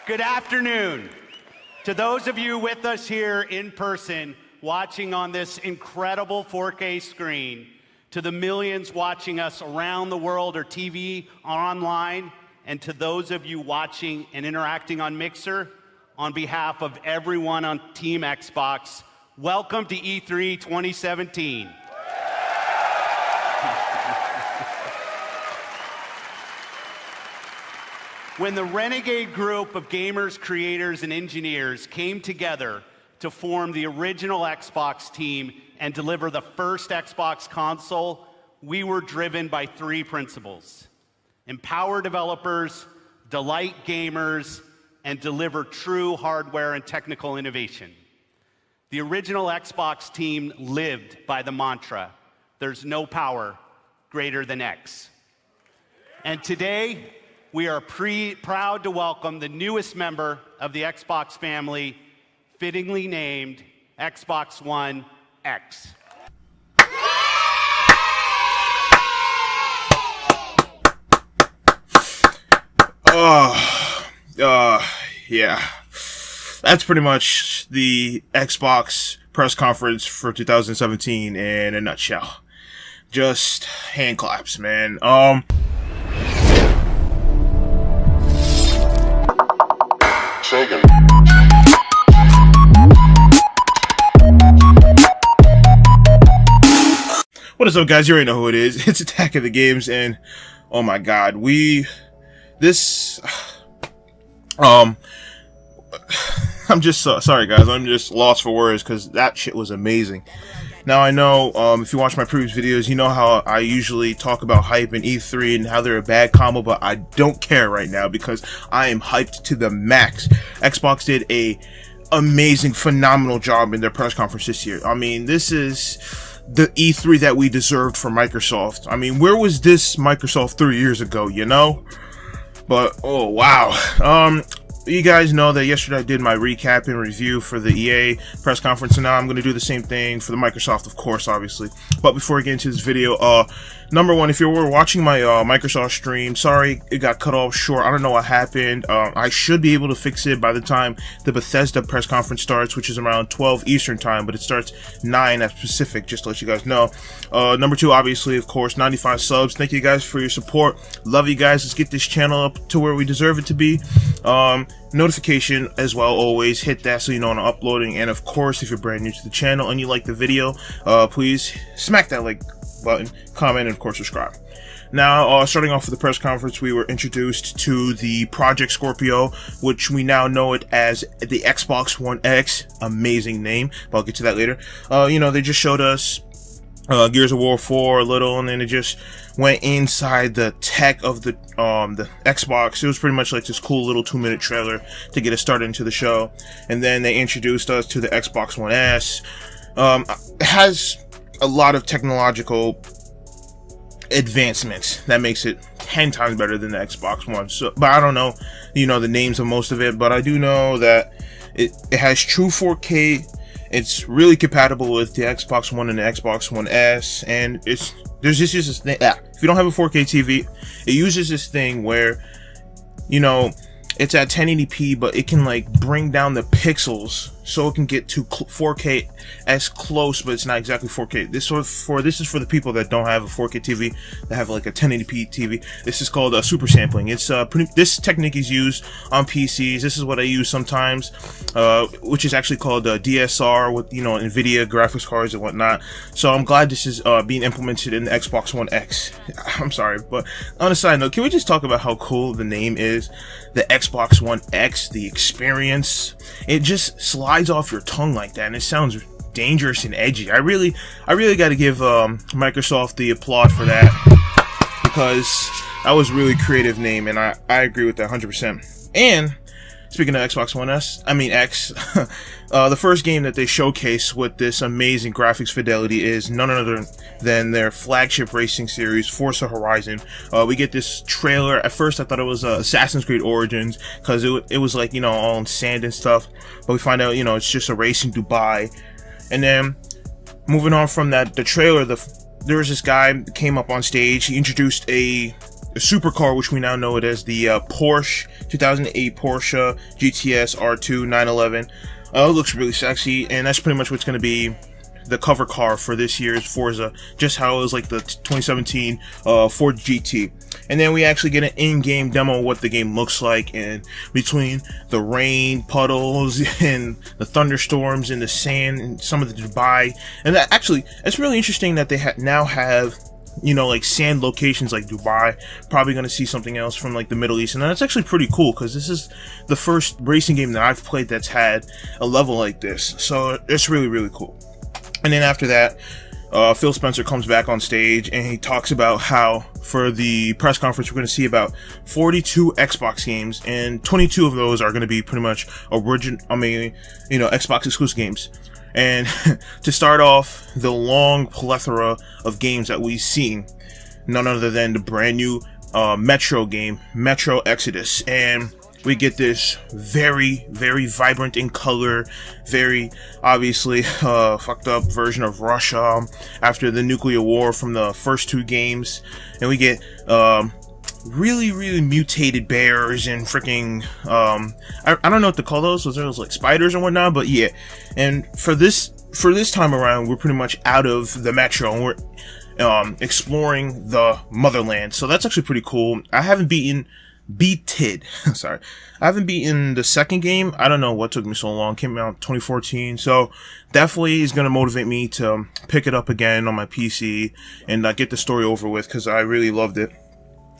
Good afternoon. To those of you with us here in person, watching on this incredible 4K screen, to the millions watching us around the world or TV or online, and to those of you watching and interacting on Mixer, on behalf of everyone on Team Xbox, welcome to E3 2017. When the renegade group of gamers, creators, and engineers came together to form the original Xbox team and deliver the first Xbox console, we were driven by three principles: empower developers, delight gamers, and deliver true hardware and technical innovation. The original Xbox team lived by the mantra, there's no power greater than X. And today, we are proud to welcome the newest member of the Xbox family, fittingly named Xbox One X. Yeah. That's pretty much the Xbox press conference for 2017 in a nutshell. Just hand claps, man. Sagan. What is up, guys? You already know who it is. It's Attack of the Games, and oh my god, I'm just sorry, guys. I'm just lost for words because that shit was amazing. Now, I know, if you watch my previous videos, you know how I usually talk about hype and E3 and how they're a bad combo, but I don't care right now because I am hyped to the max. Xbox did a amazing, phenomenal job in their press conference this year. I mean, this is the E3 that we deserved from Microsoft. I mean, where was this Microsoft 3 years ago, you know? But, oh, wow. You guys know that yesterday I did my recap and review for the EA press conference, and now I'm going to do the same thing for the Microsoft, of course, obviously. But before I get into this video, number one, if you were watching my Microsoft stream, sorry it got cut off short. I don't know what happened. I should be able to fix it by the time the Bethesda press conference starts, which is around 12 Eastern time, but it starts 9 at Pacific, just to let you guys know. Number two, obviously, of course, 95 subs. Thank you guys for your support. Love you guys. Let's get this channel up to where we deserve it to be. Notification as well, always hit that so you know when I'm uploading. And of course, if you're brand new to the channel and you like the video, please smack that like button, comment, and of course subscribe. Now, starting off with the press conference, we were introduced to the Project Scorpio, which we now know it as the Xbox One X. Amazing name, but I'll get to that later. You know, they just showed us Gears of War 4 a little, and then it just went inside the tech of the Xbox. It was pretty much like this cool little 2-minute trailer to get us started into the show, and then they introduced us to the Xbox One S. It has a lot of technological advancements that makes it 10 times better than the Xbox One. So, but I don't know, you know, the names of most of it, but I do know that it has true 4K. It's really compatible with the Xbox One and the Xbox One S, and there's just this thing. If you don't have a 4K TV, it uses this thing where, you know, it's at 1080p, but it can like bring down the pixels so it can get to 4K as close, but it's not exactly 4K. This is for the people that don't have a 4K TV, that have like a 1080p TV. This is called super sampling. It's this technique is used on PCs. This is what I use sometimes, which is actually called DSR with, you know, NVIDIA graphics cards and whatnot. So I'm glad this is being implemented in the Xbox One X. I'm sorry, but on a side note, can we just talk about how cool the name is? The Xbox One X, the experience. It just slides off your tongue like that, and it sounds dangerous and edgy. I really got to give Microsoft the applaud for that, because that was a really creative name, and I agree with that 100%. And speaking of Xbox One X, the first game that they showcase with this amazing graphics fidelity is none other than their flagship racing series, Forza Horizon. We get this trailer. At first I thought it was Assassin's Creed Origins, because it was like, you know, all in sand and stuff, but we find out, you know, it's just a race in Dubai. And then moving on from that, the trailer, there was this guy that came up on stage. He introduced a supercar, which we now know it as the Porsche 2008 Porsche GTS R2 911. It looks really sexy, and that's pretty much what's going to be the cover car for this year's Forza, just how it was like the 2017 Ford GT. And then we actually get an in-game demo of what the game looks like, and between the rain, puddles, and the thunderstorms, and the sand, and some of the Dubai. And that actually, it's really interesting that they now have, you know, like sand locations like Dubai. Probably going to see something else from like the Middle East, and that's actually pretty cool because this is the first racing game that I've played that's had a level like this. So it's really, really cool. And then after that, Phil Spencer comes back on stage and he talks about how for the press conference we're going to see about 42 Xbox games, and 22 of those are going to be pretty much Xbox exclusive games. And to start off the long plethora of games that we've seen, none other than the brand new Metro game, Metro Exodus. And we get this very, very vibrant in color, very obviously fucked up version of Russia after the nuclear war from the first two games. And we get really, really mutated bears and freaking I don't know what to call those. Those like spiders and whatnot, but yeah. And for this time around, we're pretty much out of the Metro and we're exploring the motherland. So that's actually pretty cool. I haven't beaten the second game. I don't know what took me so long. Came out 2014, so definitely is going to motivate me to pick it up again on my PC and get the story over with because I really loved it.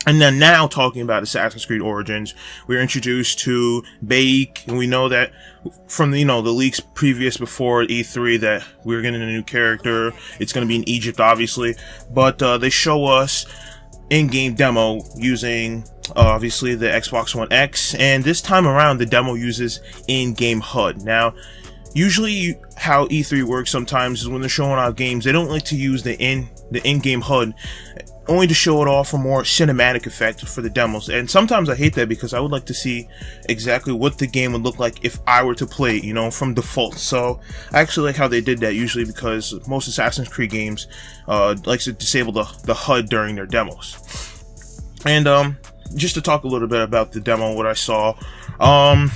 And then now talking about Assassin's Creed Origins, we're introduced to Baek, and we know that from the leaks previous before E3 that we're getting a new character. It's going to be in Egypt, obviously, but they show us in-game demo using obviously the Xbox One X, and this time around the demo uses in-game HUD. Now, usually how E3 works sometimes is when they're showing off games, they don't like to use the in-game HUD, only to show it off for more cinematic effect for the demos. And sometimes I hate that because I would like to see exactly what the game would look like if I were to play it, from default. So I actually like how they did that usually because most Assassin's Creed games likes to disable the HUD during their demos. And just to talk a little bit about the demo, what I saw, the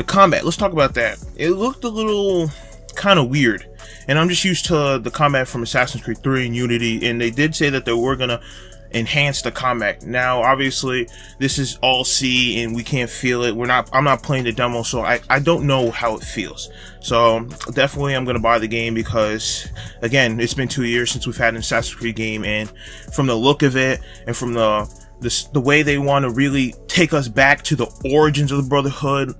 combat, let's talk about that. It looked a little kind of weird, and I'm just used to the combat from Assassin's Creed 3 and Unity, and they did say that they were gonna enhance the combat. Now obviously this is all C and we can't feel it. I'm not playing the demo, so I don't know how it feels. So definitely I'm gonna buy the game because again, it's been 2 years since we've had an Assassin's Creed game, and from the look of it and from the way they want to really take us back to the origins of the Brotherhood,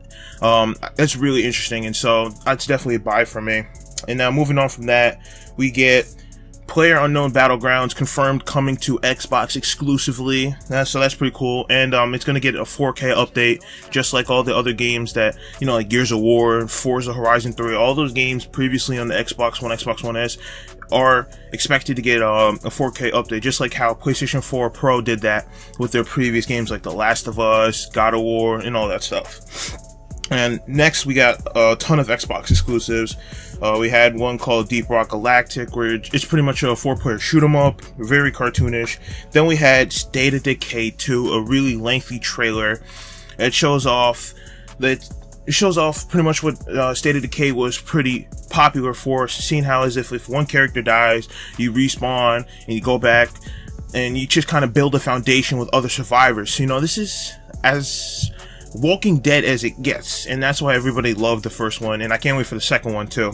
that's really interesting, and so that's definitely a buy for me. And now moving on from that, we get PlayerUnknown Battlegrounds confirmed coming to Xbox exclusively. So that's pretty cool, and it's going to get a 4K update just like all the other games that, like Gears of War, Forza Horizon 3, all those games previously on the Xbox One, Xbox One S are expected to get a 4K update, just like how PlayStation 4 Pro did that with their previous games like The Last of Us, God of War, and all that stuff. And next we got a ton of Xbox exclusives. We had one called Deep Rock Galactic, where it's pretty much a 4-player shoot 'em up, very cartoonish. Then we had State of Decay 2, a really lengthy trailer. It shows off pretty much what State of Decay was pretty popular for, seeing how as if one character dies, you respawn and you go back and you just kind of build a foundation with other survivors. This is as Walking Dead as it gets, and that's why everybody loved the first one, and I can't wait for the second one too.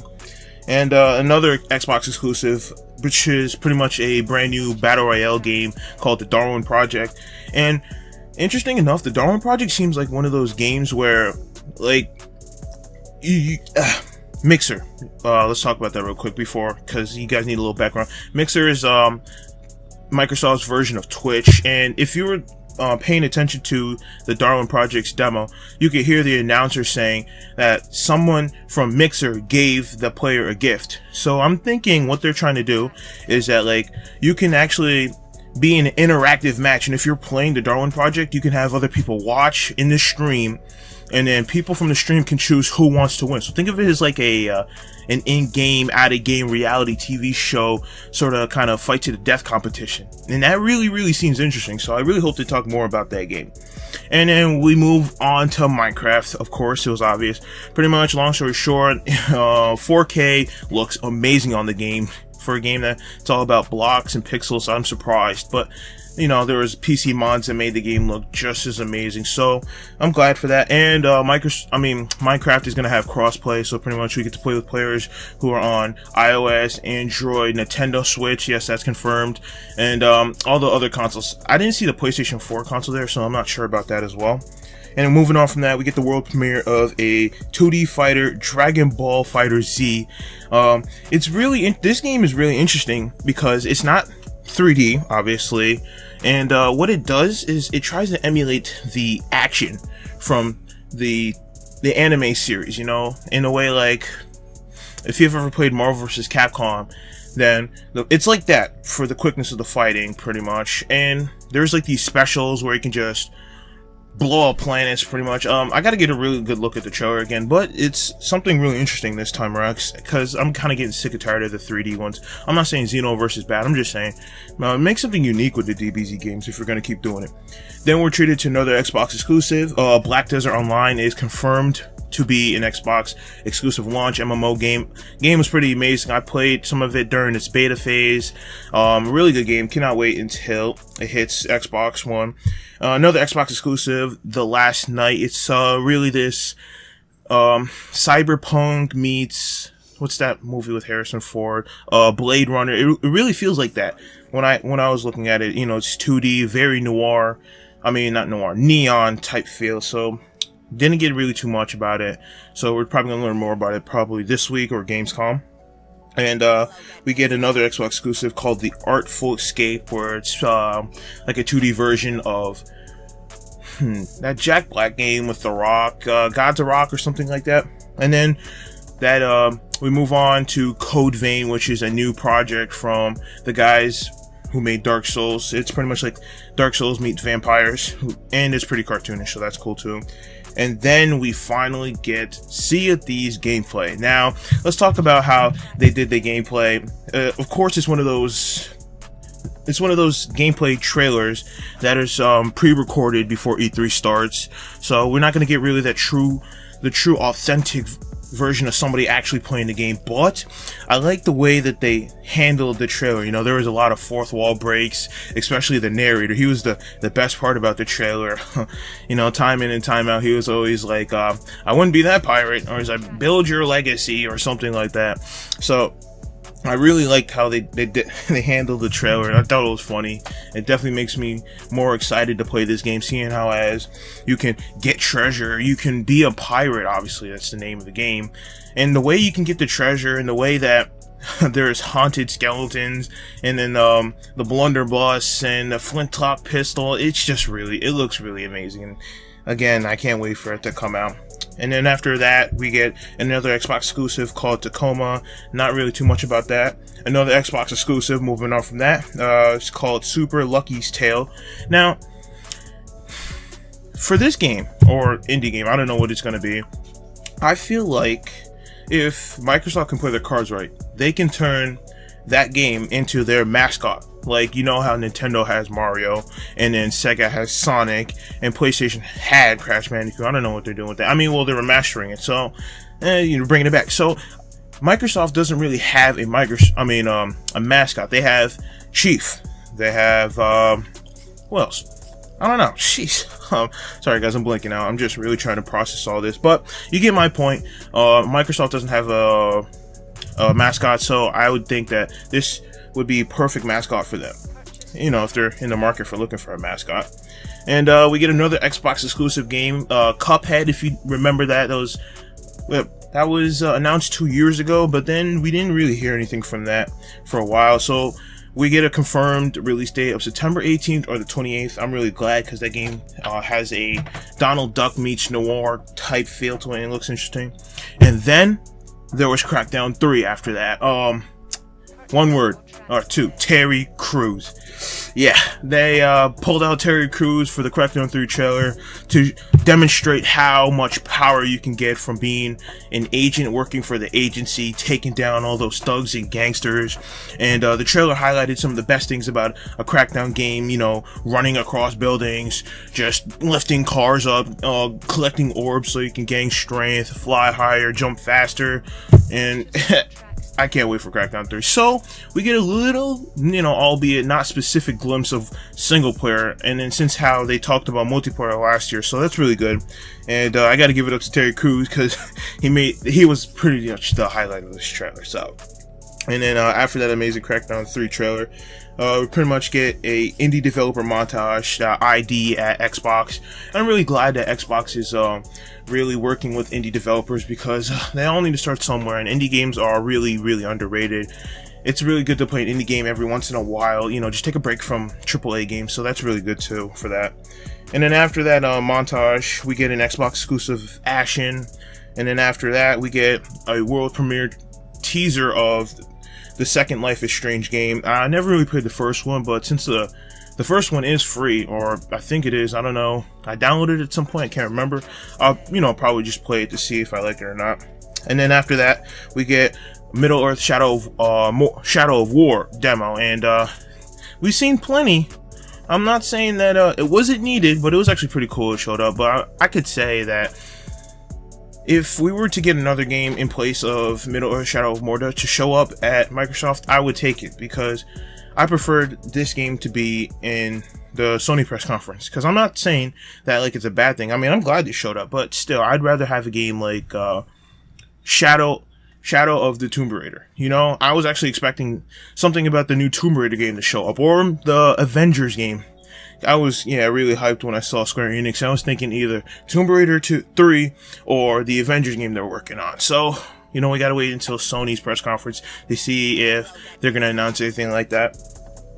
And another Xbox exclusive, which is pretty much a brand new Battle Royale game called The Darwin Project. And interesting enough, The Darwin Project seems like one of those games where, like, Mixer. Let's talk about that real quick because you guys need a little background. Mixer is Microsoft's version of Twitch, and if you were paying attention to the Darwin Project's demo, you could hear the announcer saying that someone from Mixer gave the player a gift. So I'm thinking what they're trying to do is that, like, you can actually be an interactive match. And if you're playing the Darwin Project, you can have other people watch in the stream, and then people from the stream can choose who wants to win. So think of it as like an in-game, out-of-game reality TV show, sort of kind of fight to the death competition. And that really seems interesting. So I really hope to talk more about that game. And then we move on to Minecraft. Of course, it was obvious. Pretty much, long story short, 4K looks amazing on the game. For a game that it's all about blocks and pixels, I'm surprised. But, you know, there was PC mods that made the game look just as amazing. So, I'm glad for that. And, Minecraft is going to have crossplay. So, pretty much we get to play with players who are on iOS, Android, Nintendo Switch. Yes, that's confirmed. And, all the other consoles. I didn't see the PlayStation 4 console there, so I'm not sure about that as well. And moving on from that, we get the world premiere of a 2D fighter, Dragon Ball FighterZ. This game is really interesting because it's not 3D, obviously. And what it does is it tries to emulate the action from the anime series, you know, in a way like if you've ever played Marvel vs. Capcom, then it's like that for the quickness of the fighting, pretty much. And there's like these specials where you can just blow up planets, pretty much. I gotta get a really good look at the trailer again, but it's something really interesting this time around, because I'm kind of getting sick and tired of the 3D ones. I'm not saying Xenoverse is bad, I'm just saying make something unique with the DBZ games if you're gonna keep doing it. Then we're treated to another Xbox exclusive. Black Desert Online is confirmed to be an Xbox exclusive launch MMO game. Game was pretty amazing. I played some of it during its beta phase. Really good game. Cannot wait until it hits Xbox One. Another Xbox exclusive, The Last Night. It's really this cyberpunk meets, what's that movie with Harrison Ford? Blade Runner. It really feels like that when I was looking at it. You know, it's 2D, very noir. I mean, not noir, neon type feel. So didn't get really too much about it. So we're probably gonna learn more about it probably this week or Gamescom. And we get another Xbox exclusive called The Artful Escape, where it's like a 2D version of that Jack Black game with The Rock, Gods of Rock or something like that. And then that we move on to Code Vein, which is a new project from the guys who made Dark Souls. It's pretty much like Dark Souls meets vampires, and it's pretty cartoonish, so that's cool too. And then we finally get Sea of Thieves gameplay. Now, let's talk about how they did the gameplay. Of course, it's one of those gameplay trailers that is pre-recorded before E3 starts. So we're not going to get really the true authentic version of somebody actually playing the game, but I like the way that they handled the trailer. You know, there was a lot of fourth wall breaks, especially the narrator. He was the best part about the trailer. You know, time in and time out, he was always like, I wouldn't be that pirate, or I build your legacy, or something like that. So I really liked how they handled the trailer. I thought it was funny. It definitely makes me more excited to play this game, seeing how as you can get treasure, you can be a pirate, obviously that's the name of the game, and the way you can get the treasure, and the way that there's haunted skeletons, and then the blunderbuss and the flintlock pistol. It's just it looks really amazing. And again, I can't wait for it to come out. And then after that, we get another Xbox exclusive called Tacoma. Not really too much about that. Another Xbox exclusive, moving on from that. It's called Super Lucky's Tale. Now, for this game, or indie game, I don't know what it's going to be. I feel like if Microsoft can play their cards right, they can turn that game into their mascot. Like, you know how Nintendo has Mario, and then Sega has Sonic, and PlayStation had Crash Bandicoot. I don't know what they're doing with that. I mean, well, they're remastering it, so bringing it back. So Microsoft doesn't really have a mascot. They have Chief. They have what else? I don't know. Jeez. Sorry guys, I'm blanking out. I'm just really trying to process all this, but you get my point. Microsoft doesn't have a mascot, so I would think that this would be a perfect mascot for them, you know, if they're in the market for looking for a mascot. And we get another Xbox exclusive game, Cuphead. If you remember that was announced 2 years ago, but then we didn't really hear anything from that for a while. So we get a confirmed release date of September 18th or the 28th. I'm really glad, because that game has a Donald Duck meets noir type feel to it, and it looks interesting. And then there was Crackdown 3 after that. One word, or two, Terry Crews. yeah, they pulled out Terry Crews for the Crackdown 3 trailer to demonstrate how much power you can get from being an agent working for the agency, taking down all those thugs and gangsters. And the trailer highlighted some of the best things about a Crackdown game, you know, running across buildings, just lifting cars up, collecting orbs so you can gain strength, fly higher, jump faster, and I can't wait for Crackdown 3. So, we get a little, you know, albeit not specific glimpse of single player, and then since how they talked about multiplayer last year, so that's really good. And I gotta give it up to Terry Crews, because he was pretty much the highlight of this trailer, so. And then after that amazing Crackdown 3 trailer, we pretty much get a indie developer montage, ID at Xbox. And I'm really glad that Xbox is really working with indie developers, because they all need to start somewhere, and indie games are really, really underrated. It's really good to play an indie game every once in a while, you know, just take a break from AAA games, so that's really good too for that. And then after that montage, we get an Xbox exclusive Ashen, and then after that, we get a world premiere teaser of the second Life is Strange game. I never really played the first one, but since the first one is free, or I think it is, I don't know. I downloaded it at some point, I can't remember. I'll, you know, probably just play it to see if I like it or not. And then after that, we get Middle-earth Shadow of War demo, and we've seen plenty. I'm not saying that it wasn't needed, but it was actually pretty cool it showed up. But I could say that if we were to get another game in place of Middle-earth Shadow of Mordor to show up at Microsoft, I would take it, because I preferred this game to be in the Sony press conference. Because I'm not saying that like it's a bad thing. I mean, I'm glad it showed up, but still, I'd rather have a game like Shadow of the Tomb Raider. You know, I was actually expecting something about the new Tomb Raider game to show up, or the Avengers game. I was, really hyped when I saw Square Enix. I was thinking either Tomb Raider 3 or the Avengers game they're working on. So, we gotta wait until Sony's press conference to see if they're gonna announce anything like that.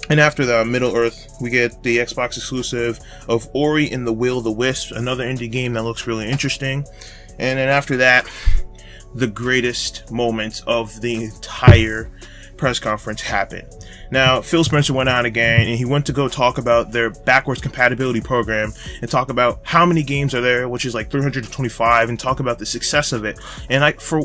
And after the Middle-earth, we get the Xbox exclusive of Ori and the Will of the Wisp, another indie game that looks really interesting. And then after that, the greatest moment of the entire press conference happened. Now, Phil Spencer went on again, and he went to go talk about their backwards compatibility program and talk about how many games are there, which is like 325, and talk about the success of it. And I, for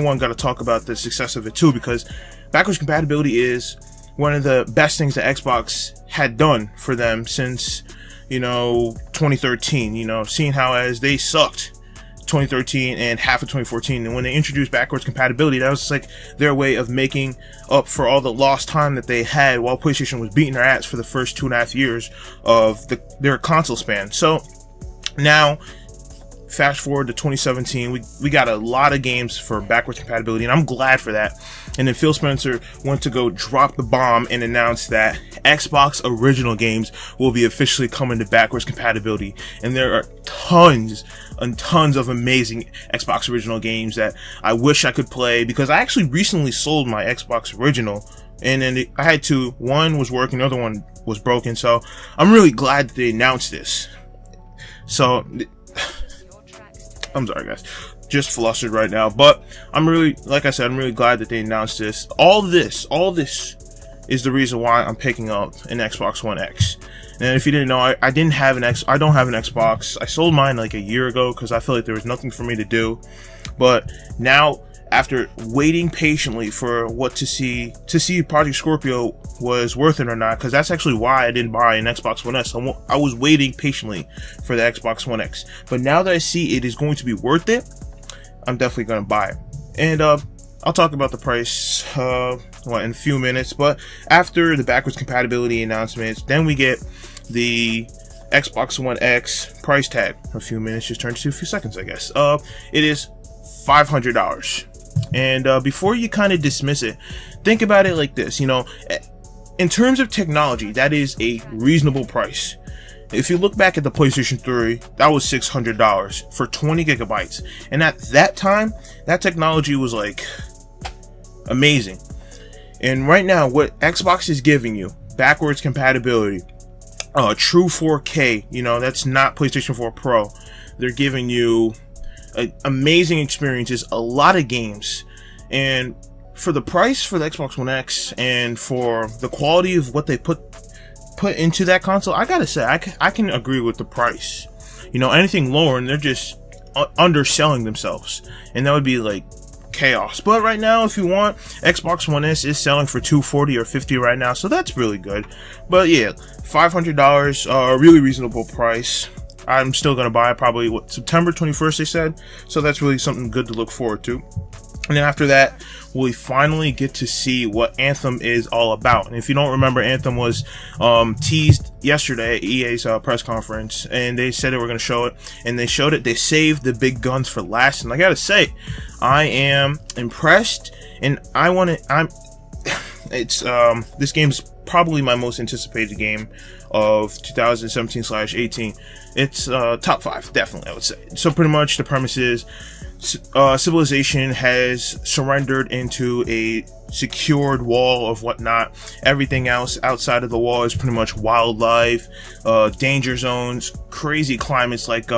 one, got to talk about the success of it too, because backwards compatibility is one of the best things that Xbox had done for them since, 2013. Seeing how as they sucked 2013 and half of 2014, and when they introduced backwards compatibility, that was like their way of making up for all the lost time that they had while PlayStation was beating their ass for the first 2.5 years of their console span. So now, fast forward to 2017, we got a lot of games for backwards compatibility, and I'm glad for that. And then Phil Spencer went to go drop the bomb and announce that Xbox original games will be officially coming to backwards compatibility. And there are tons and tons of amazing Xbox original games that I wish I could play, because I actually recently sold my Xbox original, and then I had to, one was working, the other one was broken. So I'm really glad that they announced this. So I'm sorry guys, just flustered right now, but I'm really, like I said, I'm really glad that they announced this. All this is the reason why I'm picking up an Xbox One X. And if you didn't know, I don't have an Xbox. I sold mine like a year ago because I felt like there was nothing for me to do. But now, after waiting patiently for to see Project Scorpio was worth it or not, because that's actually why I didn't buy an Xbox One S. I was waiting patiently for the Xbox One X. But now that I see it is going to be worth it, I'm definitely going to buy it. And I'll talk about the price in a few minutes. But after the backwards compatibility announcements, then we get the Xbox One X price tag. A few minutes just turned to a few seconds, I guess. It is $500. And before you kind of dismiss it, think about it like this. In terms of technology, that is a reasonable price. If you look back at the PlayStation 3, that was $600 for 20 gigabytes. And at that time, that technology was like amazing. And right now, what Xbox is giving you, backwards compatibility, true 4K, that's not PlayStation 4 Pro. They're giving you amazing experiences, a lot of games. And for the price for the Xbox One X and for the quality of what they put put into that console, I gotta say, I can agree with the price. You know, anything lower and they're just underselling themselves, and that would be like chaos. But right now, if you want, Xbox One S is selling for $240 or $50 right now, so that's really good. But yeah, $500, a really reasonable price. I'm still gonna buy it probably September 21st, they said, so that's really something good to look forward to. And then after that, we finally get to see what Anthem is all about. And if you don't remember, Anthem was teased yesterday at EA's press conference, and they said they were going to show it, and they showed it. They saved the big guns for last, and I gotta say, I am impressed, and this game's probably my most anticipated game of 2017/18. It's top 5, definitely, I would say. So pretty much the premise is civilization has surrendered into a secured wall of whatnot. Everything else outside of the wall is pretty much wildlife, danger zones, crazy climates like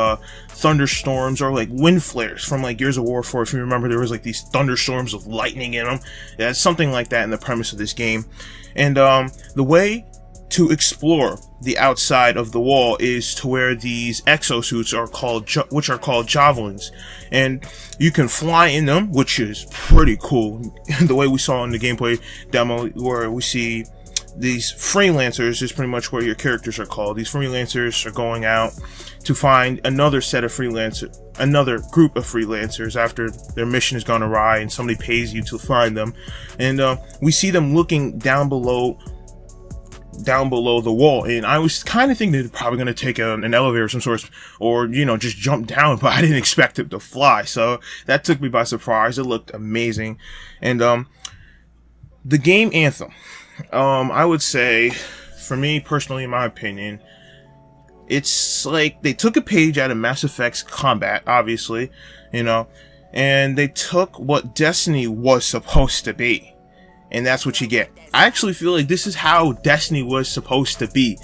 thunderstorms or like wind flares from like Gears of War 4. If you remember, there was like these thunderstorms of lightning in them. Yeah, it's something like that in the premise of this game. And the way to explore the outside of the wall is to wear these exosuits which are called javelins, and you can fly in them, which is pretty cool. The way we saw in the gameplay demo, where we see these freelancers, is pretty much what your characters are called. These freelancers are going out to find another group of freelancers after their mission has gone awry and somebody pays you to find them. And we see them looking down below the wall, and I was kind of thinking they're probably going to take an elevator of some sort, or you know, just jump down, but I didn't expect it to fly, so that took me by surprise. It looked amazing. And the game Anthem, I would say, for me personally, in my opinion, it's like they took a page out of Mass Effect's combat, obviously, you know, and they took what Destiny was supposed to be, and that's what you get. I actually feel like this is how Destiny was supposed to be.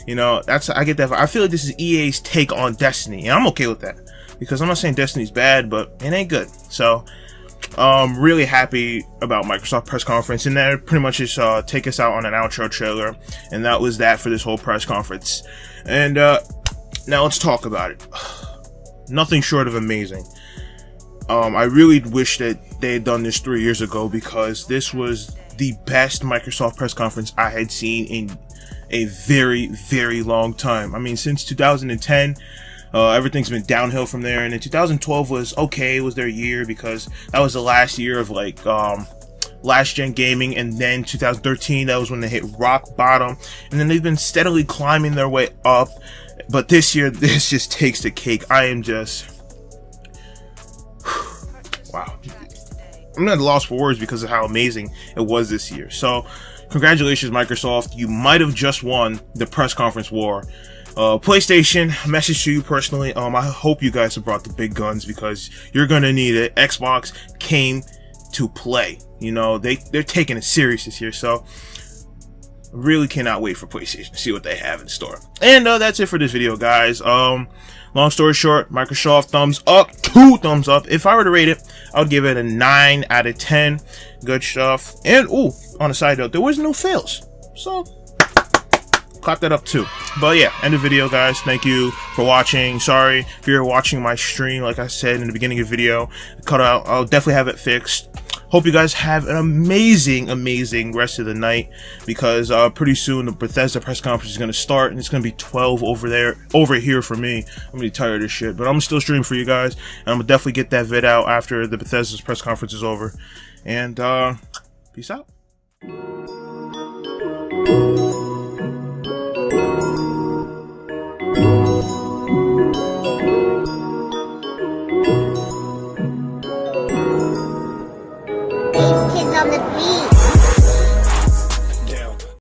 You know, I get that. I feel like this is EA's take on Destiny, and I'm okay with that, because I'm not saying Destiny's bad, but it ain't good. So, really happy about Microsoft press conference, and that pretty much just take us out on an outro trailer, and that was that for this whole press conference. And now let's talk about it. Nothing short of amazing. I really wish that they had done this 3 years ago, because this was the best Microsoft press conference I had seen in a very, very long time. I mean, since 2010, everything's been downhill from there. And then 2012 was okay. It was their year, because that was the last year of like last gen gaming. And then 2013, that was when they hit rock bottom. And then they've been steadily climbing their way up. But this year, this just takes the cake. I am just... wow. I'm at a loss for words because of how amazing it was this year. So, congratulations, Microsoft. You might have just won the press conference war. PlayStation, message to you personally. I hope you guys have brought the big guns, because you're gonna need it. Xbox came to play. You know, they're taking it serious this year. So, really cannot wait for PlayStation to see what they have in store. And that's it for this video, guys. Long story short, Microsoft thumbs up, 2 thumbs up. If I were to rate it, I would give it a 9 out of 10. Good stuff. And ooh, on a side note, there was no fails, so clap that up too. But yeah, end of video, guys. Thank you for watching. Sorry if you're watching my stream, like I said in the beginning of the video, cut out. I'll definitely have it fixed. Hope you guys have an amazing, amazing rest of the night, because pretty soon the Bethesda press conference is going to start, and it's going to be 12 over here for me. I'm going to be tired of this shit, but I'm still streaming for you guys, and I'm going to definitely get that vid out after the Bethesda's press conference is over. And peace out. Kids on the beat.